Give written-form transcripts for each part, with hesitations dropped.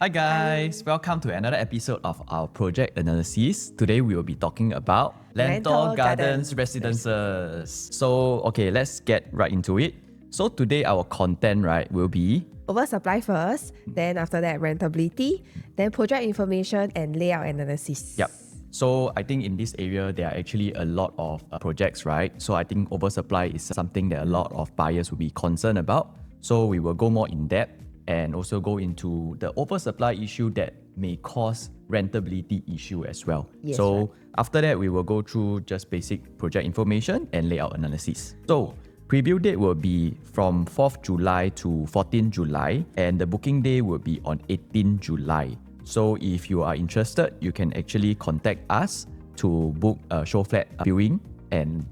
Hi guys, welcome to another episode of our project analysis. Today we will be talking about Lentor Gardens Residences. So, okay, let's get right into it. So today our content, right, will be Oversupply first, then after that rentability, then project information and layout analysis. Yep. So I think in this area, there are actually a lot of projects, right? So I think oversupply is something that a lot of buyers will be concerned about. So we will go more in depth and also go into the oversupply issue that may cause rentability issue as well. Yes, so right. After that, we will go through just basic project information and layout analysis. So preview date will be from 4th July to 14th July and the booking day will be on 18th July. So if you are interested, you can actually contact us to book a Showflat viewing and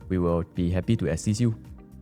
we will be happy to assist you.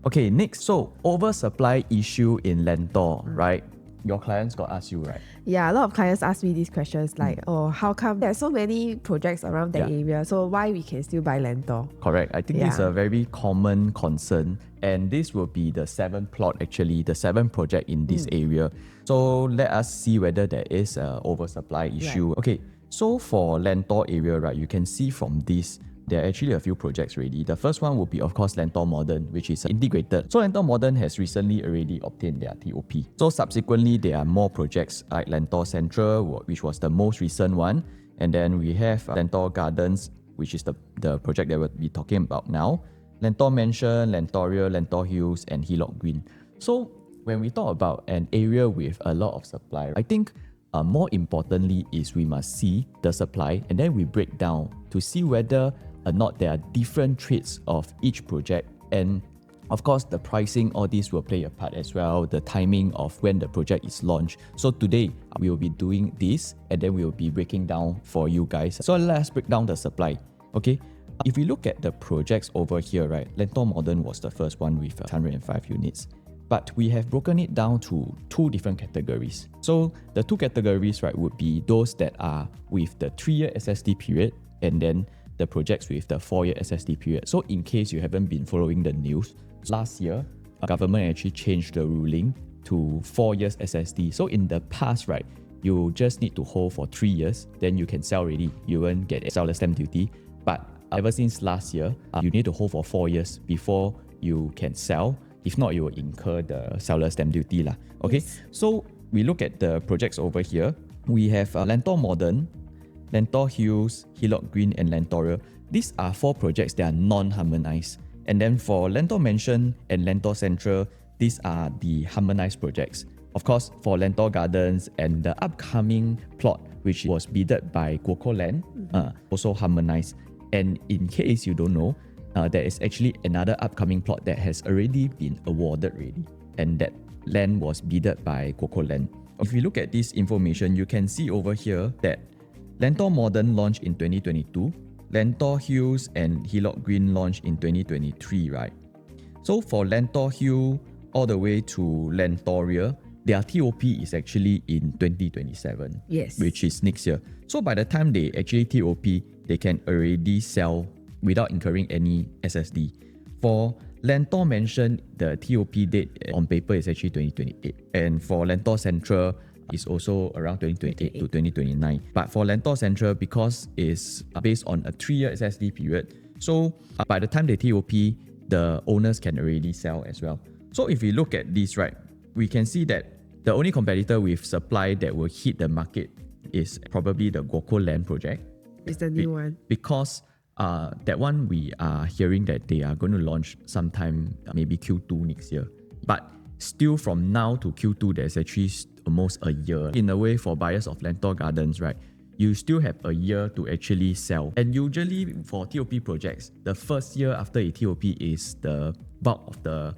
Okay, next. So oversupply issue in Lentor, right? Your clients got ask you, right? Yeah, a lot of clients ask me these questions like, how come there's so many projects around that area? So why we can still buy Lentor? Correct. I think this is a very common concern. And this will be the 7th plot actually, the 7th project in this area. So let us see whether there is an oversupply issue. Right. Okay, so for Lentor area, right, you can see from this, there are actually a few projects already. The first one will be, of course, Lentor Modern, which is integrated. So Lentor Modern has recently already obtained their TOP. So subsequently, there are more projects like Lentor Central, which was the most recent one. And then we have Lentor Gardens, which is the project that we'll be talking about now. Lentor Mansion, Lentoria, Lentor Hills, and Hillock Green. So when we talk about an area with a lot of supply, I think more importantly is we must see the supply and then we break down to see whether or not there are different traits of each project, and of course the pricing, all these will play a part as well, the timing of when the project is launched. So today we will be doing this and then we will be breaking down for you guys. So let's break down the supply. Okay, if we look at the projects over here, right, Lentor Modern was the first one with 105 units. But we have broken it down to two different categories. So the two categories, right, would be those that are with the 3-year SSD period and then the projects with the 4-year SSD period. So in case you haven't been following the news, last year, government actually changed the ruling to 4 years SSD. So in the past, right, you just need to hold for 3 years, then you can sell already. You won't get seller stamp duty. But ever since last year, you need to hold for 4 years before you can sell. If not, you will incur the seller stamp duty. Okay, yes. So we look at the projects over here. We have Lentor Modern, Lentor Hills, Hillock Green, and Lentoria. These are 4 projects that are non-harmonized. And then for Lentor Mansion and Lentor Central, these are the harmonized projects. Of course, for Lentor Gardens and the upcoming plot, which was bidded by Guoco Land, also harmonized. And in case you don't know, there is actually another upcoming plot that has already been awarded already. And that land was bidded by Guoco Land. If you look at this information, you can see over here that Lentor Modern launched in 2022, Lentor Hills and Hillock Green launched in 2023, right? So for Lentor Hill all the way to Lentoria, their TOP is actually in 2027, yes, which is next year. So by the time they actually TOP, they can already sell without incurring any SSD. For Lentor Mansion, the TOP date on paper is actually 2028. And for Lentor Central, is also around 2028 to 2029. But for Lentor Central, because it's based on a 3-year SSD period, so by the time they TOP, the owners can already sell as well. So if we look at this, right, we can see that the only competitor with supply that will hit the market is probably the Guoco Land project. It's the new one. Because that one we are hearing that they are going to launch sometime maybe Q2 next year. But still from now to Q2, there's actually almost a year. In a way, for buyers of Lentor Gardens, right, you still have a year to actually sell. And usually for TOP projects, the first year after a TOP is the bulk of the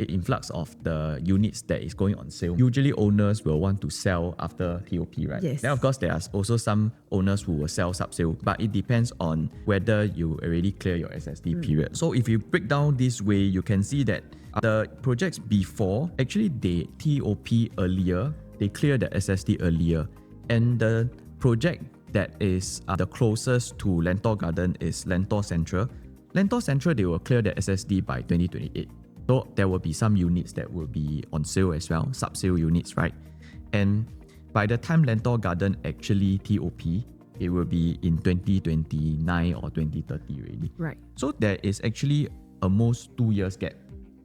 influx of the units that is going on sale. Usually owners will want to sell after TOP, right? Yes. Then of course there are also some owners who will sell sub-sale, but it depends on whether you already clear your SSD period. So if you break down this way, you can see that the projects before, actually they TOP earlier, they clear the SSD earlier. And the project that is the closest to Lentor Garden is Lentor Central. Lentor Central, they will clear the SSD by 2028. So there will be some units that will be on sale as well, sub-sale units, right? And by the time Lentor Garden actually TOP, it will be in 2029 or 2030 already. Right. So there is actually almost 2 years gap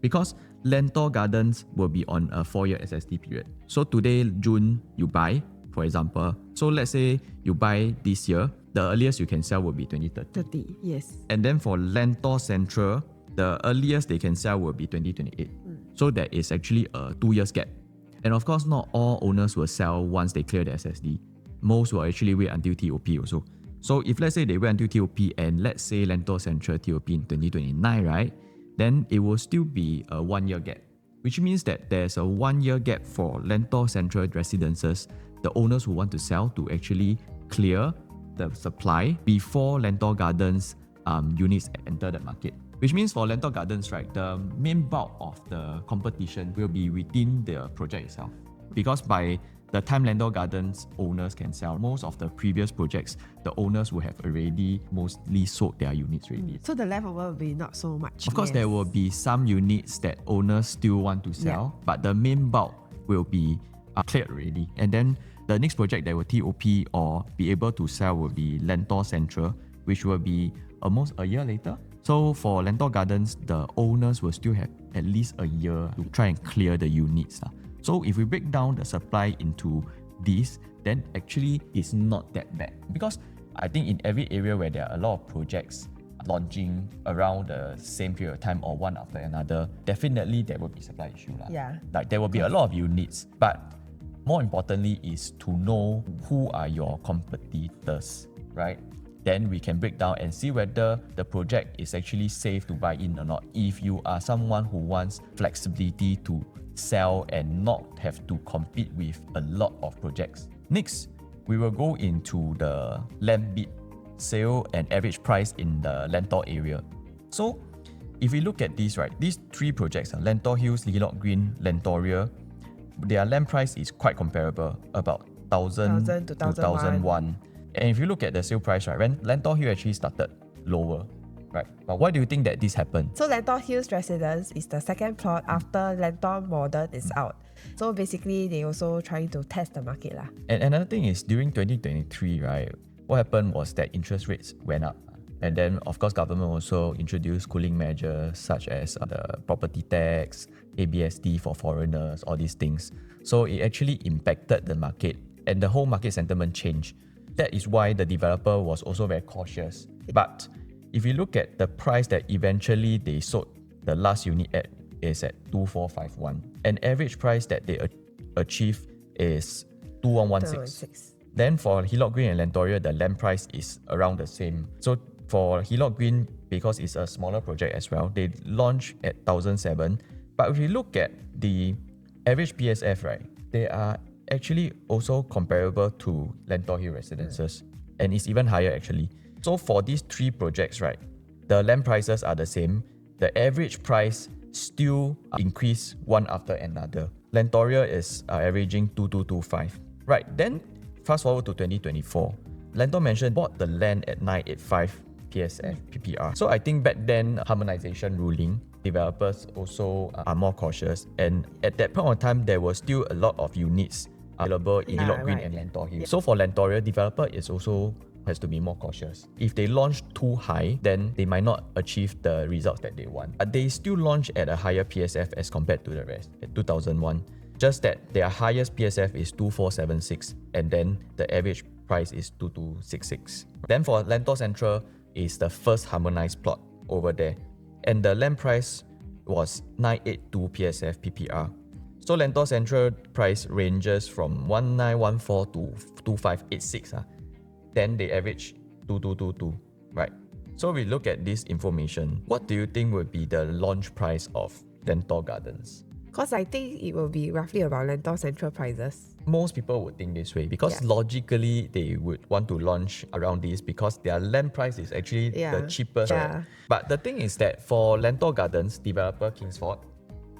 because Lentor Gardens will be on a 4-year SST period. So today, June, you buy, for example. So let's say you buy this year, the earliest you can sell will be 2030. Yes. And then for Lentor Central, the earliest they can sell will be 2028. So there is actually a 2 years gap. And of course, not all owners will sell once they clear the SSD. Most will actually wait until TOP also. So if let's say they wait until TOP and let's say Lentor Central TOP in 2029, right? Then it will still be a 1 year gap, which means that there's a 1 year gap for Lentor Central Residences, the owners who want to sell to actually clear the supply before Lentor Gardens units enter the market. Which means for Lentor Gardens, right, the main bulk of the competition will be within the project itself. Because by the time Lentor Gardens owners can sell, most of the previous projects, the owners will have already mostly sold their units already. So the leftover will be not so much. Of course, there will be some units that owners still want to sell, but the main bulk will be cleared already. And then the next project that will TOP or be able to sell will be Lentor Central, which will be almost a year later. So for Lentor Gardens, the owners will still have at least a year to try and clear the units. So if we break down the supply into this, then actually it's not that bad. Because I think in every area where there are a lot of projects launching around the same period of time or one after another, definitely there will be supply issue. Yeah. Like there will be a lot of units, but more importantly is to know who are your competitors, right? Then we can break down and see whether the project is actually safe to buy in or not. If you are someone who wants flexibility to sell and not have to compete with a lot of projects. Next, we will go into the land bid, sale and average price in the Lentor area. So if we look at these, right, these three projects, Lentor Hills, Lilac Green, Lentoria, their land price is quite comparable, about 1,000 to 1,001. And if you look at the sale price, right, when Lentor Hill actually started lower, right? But why do you think that this happened? So Lentor Hills Residence is the second plot after Lentor Modern is out. So basically, they also trying to test the market. And another thing is, during 2023, right, what happened was that interest rates went up. And then, of course, government also introduced cooling measures such as the property tax, ABSD for foreigners, all these things. So it actually impacted the market and the whole market sentiment changed. That is why the developer was also very cautious. But if you look at the price that eventually they sold the last unit at is at 2,451. And average price that they achieve is 2,116. Then for Hillock Green and Lentoria, the land price is around the same. So for Hillock Green, because it's a smaller project as well, they launched at 1,007. But if you look at the average PSF, right, they are actually also comparable to Lentor Hill Residences, and it's even higher actually. So for these three projects, right, the land prices are the same. The average price still increase one after another. Lentoria is averaging 2,225. Right, then fast forward to 2024. Lentor Mansion bought the land at 985 PSF PPR. So I think back then, harmonization ruling, developers also are more cautious. And at that point of time, there was still a lot of units available in Hillock Green and Lentor Hill. So for Lentoria, developer is also has to be more cautious. If they launch too high, then they might not achieve the results that they want. But they still launch at a higher PSF as compared to the rest, at 2001. Just that their highest PSF is 2,476, and then the average price is 2,266. Then for Lentor Central is the first harmonized plot over there, and the land price was 982 PSF PPR. So Lentor Central price ranges from 1,914 to 2,586. Then they average 2,222, right? So we look at this information. What do you think would be the launch price of Lentor Gardens? Because I think it will be roughly about Lentor Central prices. Most people would think this way because logically they would want to launch around this because their land price is actually the cheapest. Right? But the thing is that for Lentor Gardens, developer Kingsford,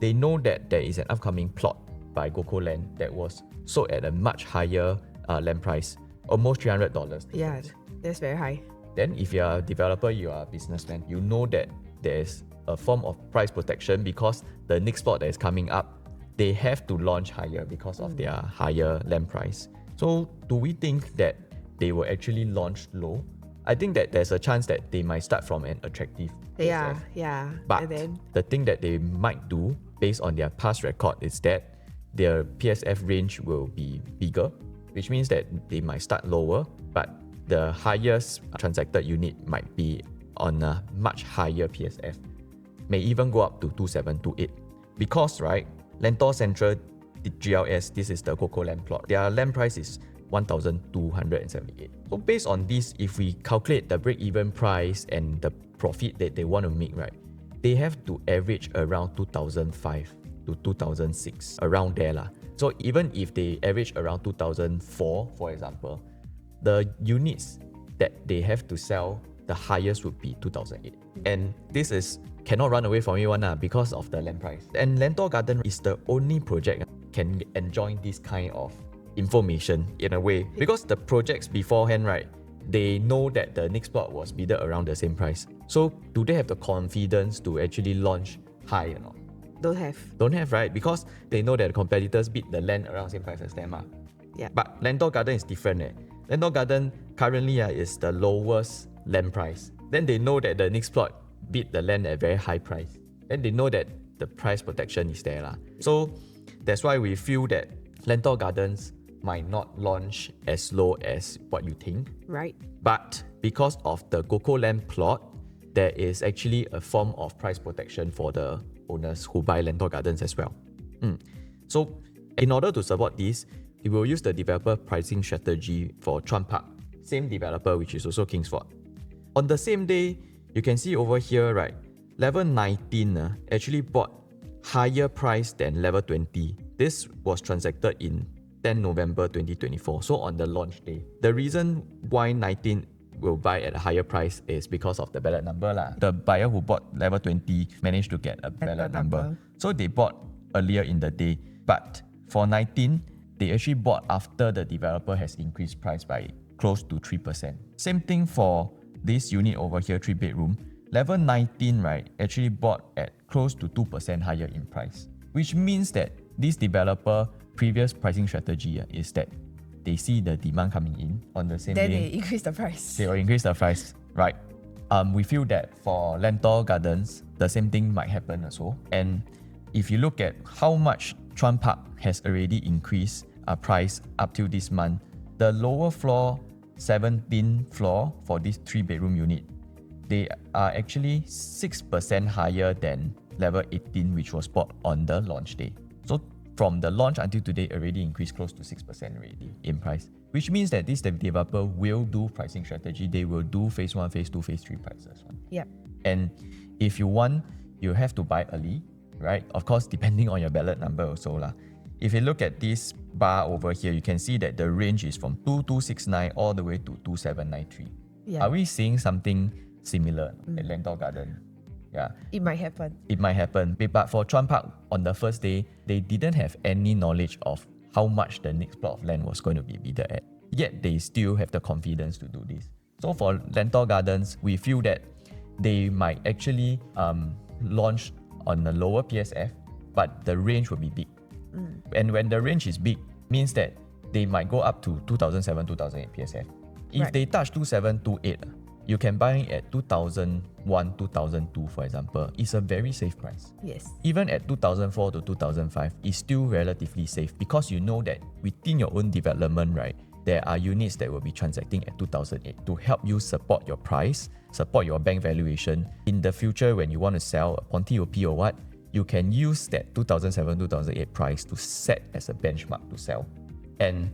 they know that there is an upcoming plot by GoCo Land that was sold at a much higher land price, almost $300. Yeah, that's very high. Then if you are a developer, you are a businessman, you know that there's a form of price protection because the next plot that is coming up, they have to launch higher because of their higher land price. So do we think that they will actually launch low? I think that there's a chance that they might start from an attractive PSF. Yeah. But And then the thing that they might do based on their past record is that their PSF range will be bigger, which means that they might start lower, but the highest transacted unit might be on a much higher PSF, may even go up to 2728. Because, right, Lentor Central GLS, this is the Coco land plot. Their land price is 1,278. So based on this, if we calculate the break-even price and the profit that they want to make, right, they have to average around 2005 to 2006, around there lah. So even if they average around 2004, for example, the units that they have to sell, the highest would be 2008. And this is cannot run away from anyone because of the land price. And Lentor Garden is the only project can enjoy this kind of information in a way, because the projects beforehand, right, they know that the next plot was bidded around the same price. So do they have the confidence to actually launch high or not? don't have, Right? Because they know that the competitors bid the land around the same price as them. Yeah. But Lentor Garden is different. Lentor Garden currently is the lowest land price. Then they know that the next plot bid the land at very high price. Then they know that the price protection is there. So that's why we feel that Lentor Gardens might not launch as low as what you think. Right. But because of the Coco land plot, there is actually a form of price protection for the owners who buy Lentor Gardens as well. So in order to support this, we will use the developer pricing strategy for Chuan Park, same developer, which is also Kingsford. On the same day, you can see over here, right, level 19 actually bought higher price than level 20. This was transacted in 10 November 2024, so on the launch day. The reason why 19 will buy at a higher price is because of the ballot number. The buyer who bought level 20 managed to get a ballot number. So they bought earlier in the day. But for 19, they actually bought after the developer has increased price by close to 3%. Same thing for this unit over here, 3-bedroom. Level 19, right, actually bought at close to 2% higher in price. Which means that this developer previous pricing strategy is that they see the demand coming in on the same Then day. they increase the price. They will increase the price, right? We feel that for Lentor Gardens, the same thing might happen also. And if you look at how much Chuan Park has already increased price up till this month, the lower floor, 17th floor for this 3-bedroom unit, they are actually 6% higher than level 18, which was bought on the launch day. So from the launch until today, already increased close to 6% already in price, which means that this developer will do pricing strategy. They will do phase 1, phase 2, phase 3 prices. Yep. And if you want, you have to buy early, right? Of course, depending on your ballot number also. If you look at this bar over here, you can see that the range is from 2269 all the way to 2793. Yeah. Are we seeing something similar at Lentor Garden? Yeah. It might happen. It might happen. But for Chuan Park, on the first day, they didn't have any knowledge of how much the next plot of land was going to be bidded at. Yet they still have the confidence to do this. So for Lentor Gardens, we feel that they might actually launch on a lower PSF, but the range will be big. And when the range is big, means that they might go up to 2007, 2008 PSF. If they touch 2728, you can buy at 2001, 2002, for example. It's a very safe price. Yes. Even at 2004 to 2005, it's still relatively safe because you know that within your own development, right, there are units that will be transacting at 2008 to help you support your price, support your bank valuation. In the future, when you want to sell upon TOP or what, you can use that 2007, 2008 price to set as a benchmark to sell. And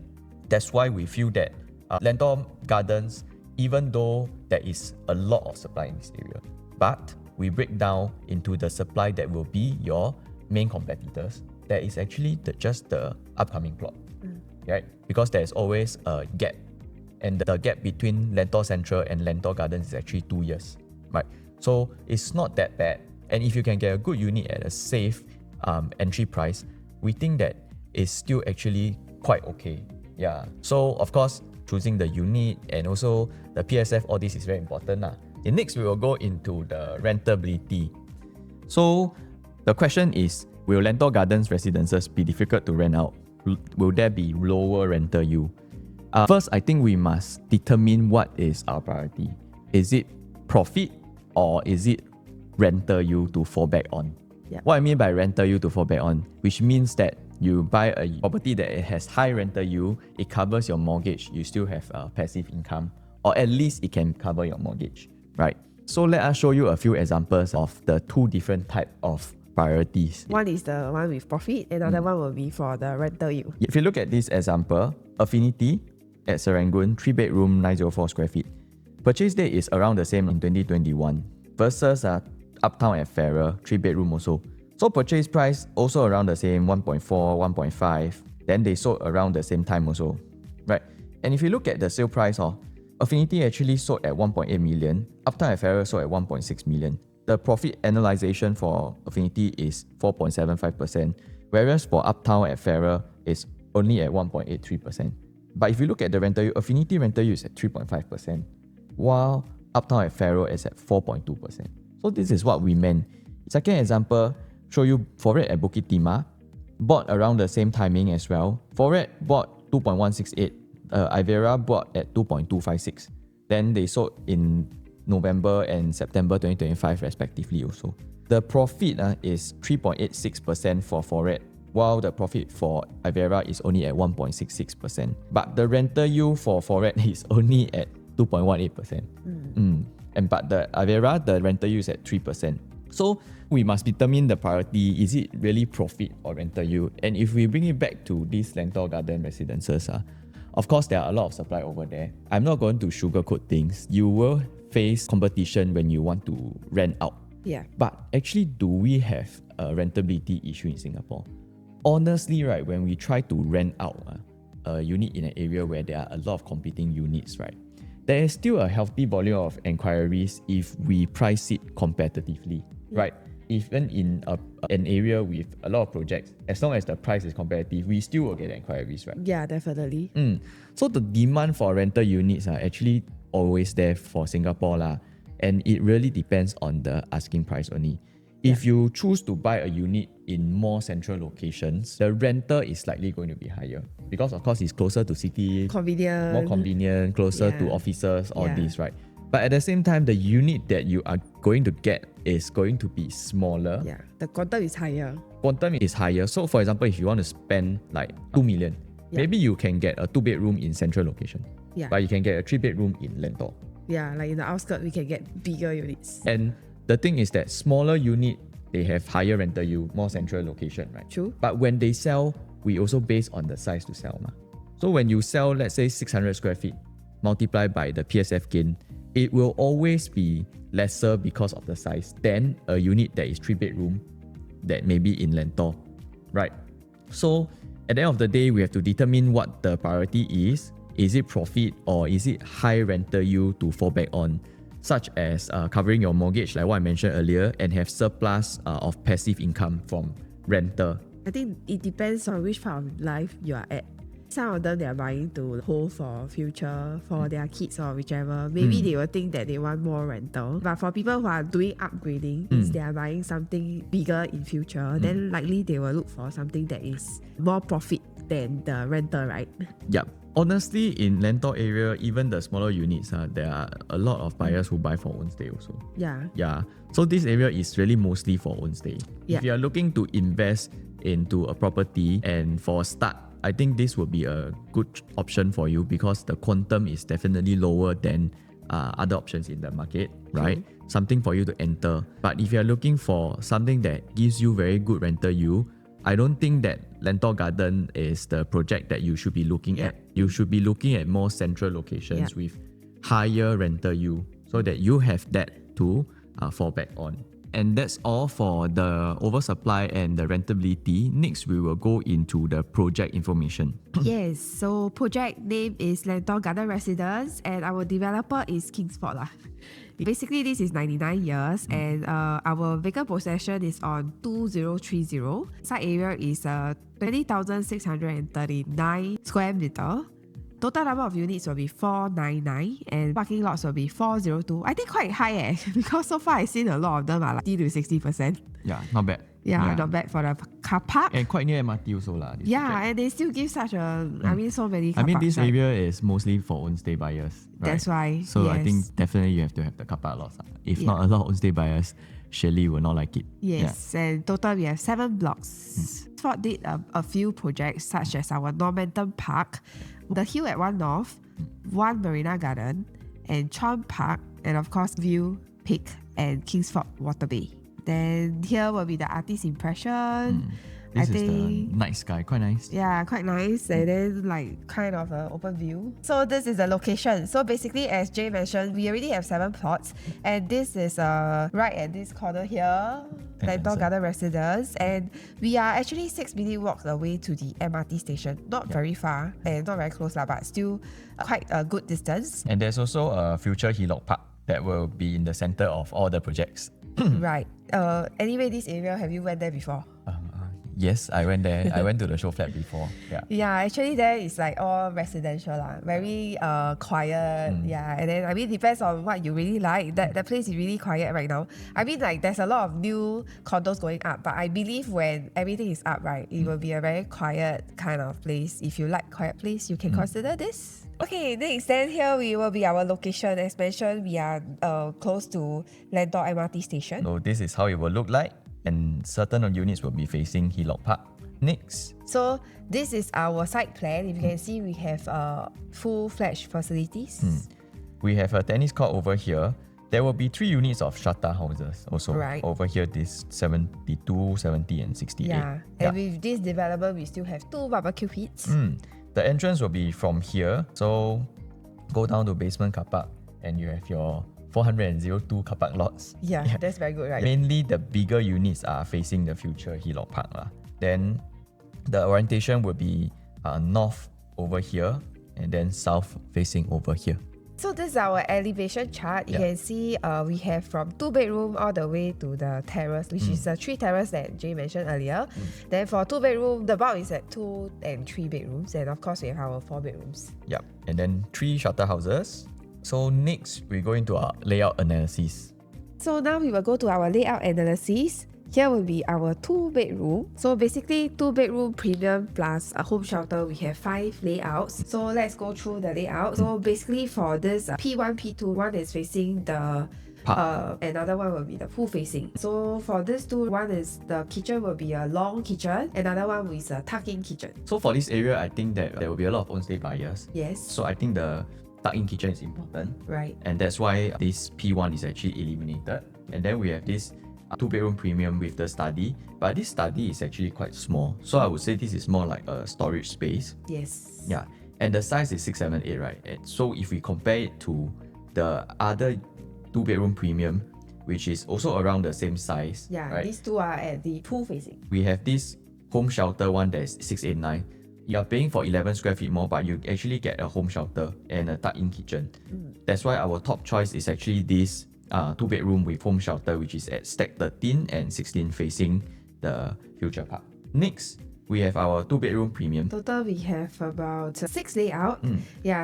that's why we feel that Lentor Gardens, even though there is a lot of supply in this area, but we break down into the supply that will be your main competitors, there is actually just the upcoming plot, right? Because there's always a gap, and the gap between Lentor Central and Lentor Gardens is actually 2 years, right? So it's not that bad, and if you can get a good unit at a safe entry price, we think that it's still actually quite okay. Yeah. So of course, choosing the unit and also the PSF, all this is very important. And next, we will go into the rentability. So the question is, will Lentor Gardens Residences be difficult to rent out? Will there be lower rental yield? First, I think we must determine what is our priority. Is it profit or is it rental yield to fall back on? Yep. What I mean by rental yield to fall back on, which means that you buy a property that it has high rental yield, it covers your mortgage, you still have passive income, or at least it can cover your mortgage, right? So let us show you a few examples of the two different type of priorities. One is the one with profit, another one will be for the rental yield. If you look at this example, Affinity at Serangoon, 3-bedroom, 904 square feet. Purchase date is around the same in 2021 versus Uptown at Farrer, 3-bedroom also. So purchase price also around the same, 1.4, 1.5. Then they sold around the same time also, right? And if you look at the sale price, Affinity actually sold at 1.8 million, Uptown at Farrer sold at 1.6 million. The profit analyzation for Affinity is 4.75%, whereas for Uptown at Farrer is only at 1.83%. But if you look at the rental yield, Affinity rental yield is at 3.5%, while Uptown at Farrer is at 4.2%. So this is what we meant. Second example, show you Foret at Bukit Timah, bought around the same timing as well. Foret bought 2.168, Ivera bought at 2.256. Then they sold in November and September 2025 respectively also. The profit is 3.86% for Foret, while the profit for Ivera is only at 1.66%. But the rental yield for Foret is only at 2.18%. But the Ivera, the rental yield is at 3%. So we must determine the priority. Is it really profit or rental yield? And if we bring it back to these Lentor Garden Residences, of course there are a lot of supply over there. I'm not going to sugarcoat things. You will face competition when you want to rent out. Yeah. But actually, do we have a rentability issue in Singapore? Honestly, right, when we try to rent out a unit in an area where there are a lot of competing units, right, there is still a healthy volume of inquiries if we price it competitively, right? Even in an area with a lot of projects, as long as the price is competitive, we still will get inquiries, right? Yeah, definitely. So the demand for rental units are actually always there for Singapore, and it really depends on the asking price only. If you choose to buy a unit in more central locations, the rental is likely going to be higher because of course it's closer to city, Convenient. more convenient, closer to offices, all this, right? But at the same time, the unit that you are going to get is going to be smaller. Yeah, the quantum is higher. Quantum is higher. So for example, if you want to spend like 2 million, maybe you can get a 2-bedroom in central location. Yeah. But you can get a 3-bedroom in Lentor. Yeah, like in the outskirts, we can get bigger units. And the thing is that smaller unit, they have higher rental yield, more central location, right? True. But when they sell, we also base on the size to sell. So when you sell, let's say 600 square feet, multiplied by the PSF gain, it will always be lesser because of the size than a unit that is 3-bedroom that may be in Lentor, right? So at the end of the day, we have to determine what the priority is. Is it profit or is it high rental yield to fall back on, such as covering your mortgage like what I mentioned earlier and have surplus of passive income from rental? I think it depends on which part of life you are at. Some of them they are buying to hold for future, for their kids or whichever. Maybe they will think that they want more rental. But for people who are doing upgrading, means they are buying something bigger in future, then likely they will look for something that is more profit than the rental, right? Yep. Honestly, in Lentor area, even the smaller units, there are a lot of buyers who buy for own stay also. Yeah. So this area is really mostly for own stay. Yeah. If you are looking to invest into a property and for a start, I think this would be a good option for you because the quantum is definitely lower than other options in the market, right? Something for you to enter. But if you're looking for something that gives you very good rental yield, I don't think that Lentor Garden is the project that you should be looking at. You should be looking at more central locations with higher rental yield so that you have that to fall back on. And that's all for the oversupply and the rentability. Next, we will go into the project information. Yes, so project name is Lentor Garden Residence and our developer is Kingsford. Basically, this is 99 years and our vacant possession is on 2030. Site area is 20,639 square meter. Total number of units will be 499 and parking lots will be 402. I think quite high because so far I've seen a lot of them are like 50 to 60%. Yeah, not bad. Yeah, not bad for the car park. And quite near MRT also lah. And they still give such a, so many car I mean, parks, this right? area is mostly for own stay buyers. Right? That's why. So yes. I think definitely you have to have the car park lots. If not, a lot of own stay buyers surely will not like it. Yes, and total we have 7 blocks. Ford did a few projects such as our Normanton Park, the Hill at One North, One Marina Garden, and Chuan Park, and of course View, Peak, and Kingsford Water Bay. Then here will be the artist impression. This is the night sky, quite nice. Yeah, quite nice. And then like kind of an open view. So this is the location. So basically, as Jay mentioned, we already have 7 plots. And this is right at this corner here, Lentor Gardens Residences. And we are actually 6-minute walks away to the MRT station. Not very far and not very close, but still quite a good distance. And there's also a future Hillock Park that will be in the center of all the projects. Right. Anyway, this area, have you went there before? Yes, I went there. I went to the Showflat before. Yeah, actually there is like all residential lah. Very quiet. And then I mean depends on what you really like. That place is really quiet right now. I mean like there's a lot of new condos going up, but I believe when everything is up, right, it will be a very quiet kind of place. If you like quiet place, you can consider this. Okay, next then here we will be our location. As mentioned, we are close to Lentor MRT station. So this is how it will look like. And certain units will be facing Hillock Park. Next. So this is our site plan. If you can see, we have full-fledged facilities. We have a tennis court over here. There will be 3 units of strata houses also. Right. Over here, this 72, 70 and 68. And with this development, we still have 2 barbecue pits. The entrance will be from here. So go down to basement car park and you have your 402 car park lots. Yeah, that's very good, right? Mainly the bigger units are facing the future Hillock Park. Then the orientation will be north over here and then south facing over here. So this is our elevation chart. You can see we have from 2-bedroom all the way to the terrace, which is the 3 terrace that Jay mentioned earlier. Then for 2-bedroom, the bulk is at 2 and 3 bedrooms. And of course, we have our 4 bedrooms. And then 3 shutter houses. So next, we go into our layout analysis. So now we will go to our layout analysis. Here will be our 2-bedroom. So basically 2-bedroom premium plus a home shelter, we have 5 layouts. So let's go through the layout. So basically for this P1, P2, one is facing the another one will be the pool facing. So for this 2, one is the kitchen will be a long kitchen, another one is a tuck-in kitchen. So for this area, I think that there will be a lot of own stay buyers. Yes. So I think the tuck-in kitchen is important. Right. And that's why this P1 is actually eliminated. And then we have this 2-bedroom premium with the study. But this study is actually quite small. So I would say this is more like a storage space. Yes. Yeah. And the size is 678, right? And so if we compare it to the other 2-bedroom premium, which is also around the same size. Right? These 2 are at the pool facing. We have this home shelter one that is 689. You are paying for 11 square feet more, but you actually get a home shelter and a tuck-in kitchen. That's why our top choice is actually this 2-bedroom with home shelter, which is at stack 13 and 16 facing the future park. Next, we have our 2-bedroom premium. Total, we have about 6 layout.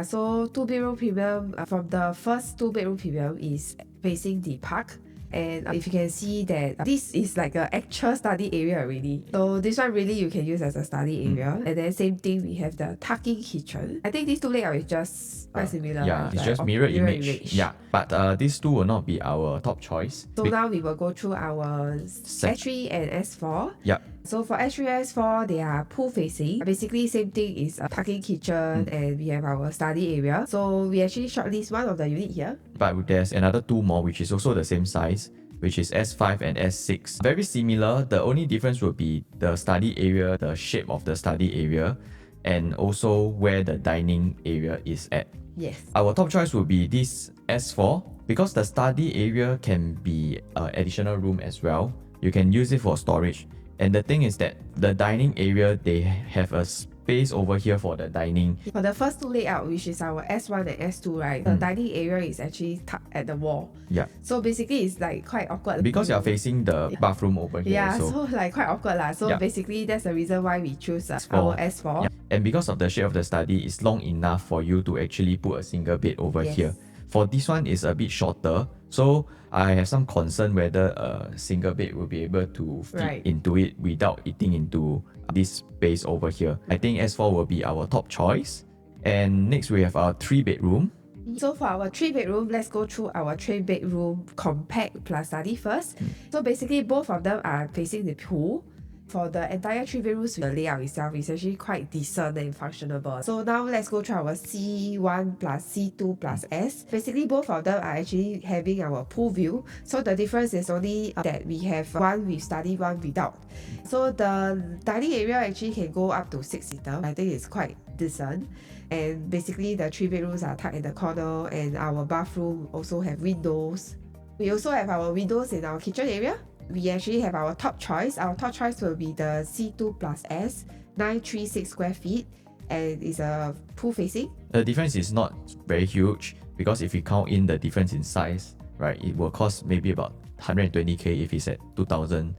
So 2-bedroom premium, from the first 2-bedroom premium is facing the park. And if you can see that this is like an actual study area already. So this one really you can use as a study area. And then same thing, we have the tuck-in kitchen. I think these 2 layout is just quite similar. It's like just mirror image. But these 2 will not be our top choice. So now we will go through our S3 and S4. So for S3 and S4, they are pool facing. Basically, same thing is a tuck-in kitchen and we have our study area. So we actually shortlist one of the unit here. But there's another 2 more, which is also the same size, which is S5 and S6. Very similar. The only difference will be the study area, the shape of the study area, and also where the dining area is at. Yes. Our top choice will be this S4 because the study area can be an additional room as well. You can use it for storage. And the thing is that the dining area, they have a space over here for the dining. For the first two layout, which is our S1 and S2, right, the dining area is actually tucked at the wall. Yeah. So basically, it's like quite awkward. Because you're facing the bathroom over here. Yeah, so like quite awkward lah. So Yeah. basically, that's the reason why we choose our S4. Yeah. And because of the shape of the study, it's long enough for you to actually put a single bed over here. For this one, it's a bit shorter. So I have some concern whether a single bed will be able to fit into it without eating into this space over here. I think S4 will be our top choice. And next we have our 3-bedroom. So for our 3-bedroom, let's go through our 3-bedroom compact plus study first. So basically, both of them are facing the pool. For the entire 3 bedrooms, the layout itself is actually quite decent and functionable. So now let's go through our C1 plus C2 plus S. Basically, both of them are actually having our pool view. So the difference is only that we have one with study, one without. So the dining area actually can go up to 6 seater. I think it's quite decent. And basically, the 3 bedrooms are tucked in the corner, and our bathroom also have windows. We also have our windows in our kitchen area. We actually have our top choice. Our top choice will be the C2 plus S, 936 square feet, and it's a pool facing. The difference is not very huge because if you count in the difference in size, right, it will cost maybe about 120k if it's at 2000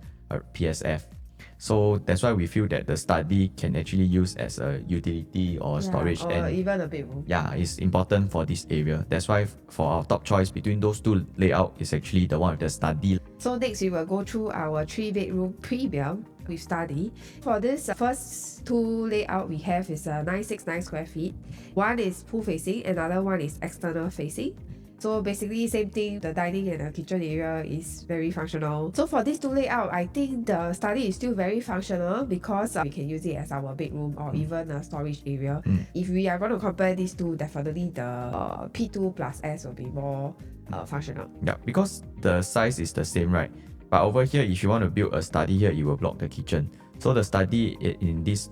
PSF. So that's why we feel that the study can actually use as a utility or storage, or and even a bedroom. Yeah, it's important for this area. That's why for our top choice between those two layout is actually the one with the study. So next we will go through our 3-bedroom premium with study. For this first two layout we have is 969 square feet. One is pool facing, another one is external facing. So basically same thing, the dining and the kitchen area is very functional. So for this two layout, I think the study is still very functional because we can use it as our bedroom or even a storage area. If we are going to compare these two, definitely the P2 plus S will be more functional. Yeah, because the size is the same, right? But over here, if you want to build a study here, it will block the kitchen. So the study in this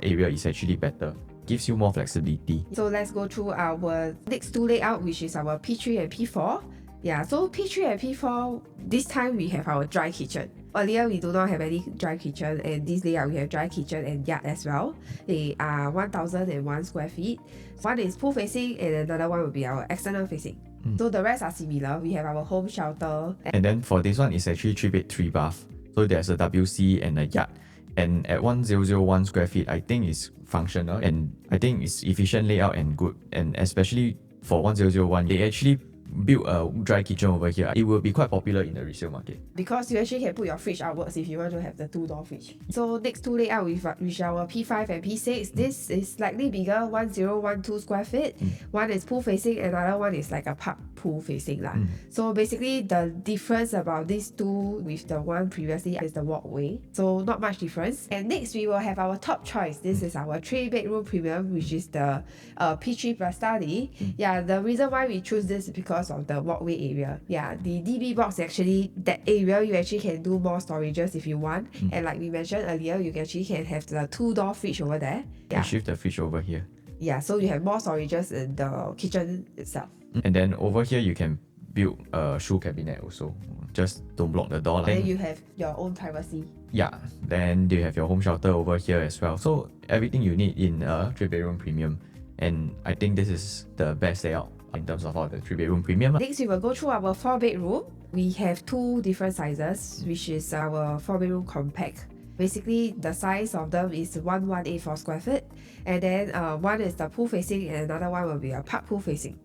area is actually better. Gives you more flexibility. So let's go through our next two layout, which is our P3 and P4. Yeah, so P3 and P4, this time we have our dry kitchen. Earlier, we do not have any dry kitchen, and this layout we have dry kitchen and yard as well. They are 1001 square feet. One is pool facing and another one will be our external facing. So the rest are similar. We have our home shelter. And then for this one, it's actually 3-bed, 3-bath. So there's a WC and a yard. And at 1001 square feet, I think it's functional and I think it's efficient layout and good. And especially for 1001, they actually build a dry kitchen over here. It will be quite popular in the resale market. Because you actually can put your fridge outwards if you want to have the 2-door fridge. So next two layout with our P5 and P6. This is slightly bigger, 1012 square feet. One is pool facing, another one is like a park pool facing lah. So basically the difference about these two with the one previously is the walkway. So not much difference. And next we will have our top choice. This is our 3-bedroom premium, which is the P3 plus study. Yeah, the reason why we choose this is because of the walkway area. Yeah, the DB box actually, that area you actually can do more storages if you want. And like we mentioned earlier, you actually can have the 2-door fridge over there. Yeah. You shift the fridge over here. Yeah, so you have more storages in the kitchen itself. And then over here, you can build a shoe cabinet also. Just don't block the door. And then you have your own privacy. Yeah, then you have your home shelter over here as well. So everything you need in a 3-bedroom premium. And I think this is the best layout in terms of all the 3-bedroom premium. Next, we will go through our 4-bedroom. We have two different sizes, which is our 4-bedroom compact. Basically, the size of them is 1184 square feet. And then one is the pool facing and another one will be a park pool facing.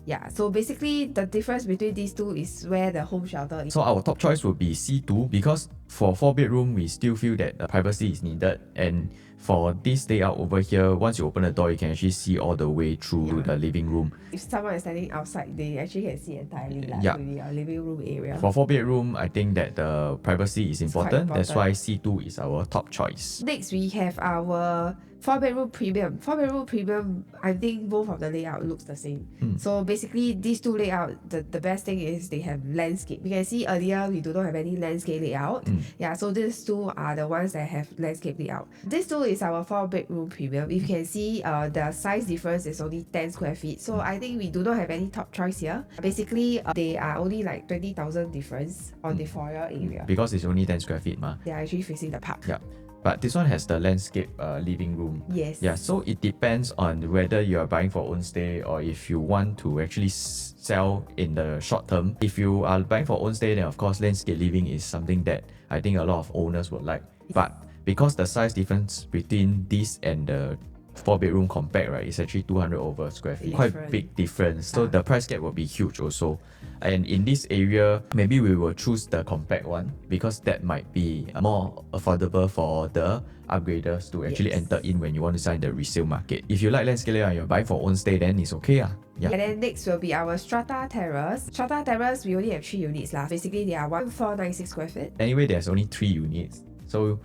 Yeah, so basically the difference between these two is where the home shelter is. So our top choice would be C2 because for 4-bedroom, we still feel that privacy is needed. And for this layout over here, once you open the door, you can actually see all the way through the living room. If someone is standing outside, they actually can see entirely to the living room area. For 4-bedroom, I think that the privacy is important. That's why C2 is our top choice. Next, we have our 4-bedroom premium. 4-bedroom premium, I think both of the layout looks the same. So basically, these two layout, the best thing is they have landscape. You can see earlier we do not have any landscape layout. Yeah, so these two are the ones that have landscape layout. This two is our 4-bedroom premium. If you can see, the size difference is only 10 square feet. So I think we do not have any top choice here. Basically, they are only like 20,000 difference on the foyer area. Because it's only 10 square feet. They are actually facing the park. Yeah. But this one has the landscape living room. Yes. Yeah, so it depends on whether you are buying for own stay or if you want to actually sell in the short term. If you are buying for own stay, then of course landscape living is something that I think a lot of owners would like. But because the size difference between this and the 4-bedroom compact, right, is actually 200 over square feet. Quite big difference. So the price gap will be huge also. And in this area, maybe we will choose the compact one because that might be more affordable for the upgraders to actually enter in when you want to sign the resale market. If you like landscape and you're buying for own stay, then it's okay. Yeah. And then next will be our Strata Terrace. Strata Terrace, we only have 3 units lah. Basically, they are 1496 square feet. Anyway, there's only 3 units. So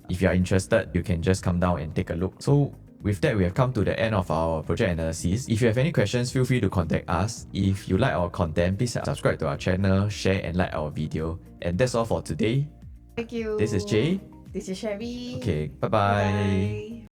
if you're interested, you can just come down and take a look. So with that, we have come to the end of our project analysis. If you have any questions, feel free to contact us. If you like our content, please subscribe to our channel, share and like our video. And that's all for today. Thank you. This is Jay. This is Sherry. Okay, bye-bye. Bye.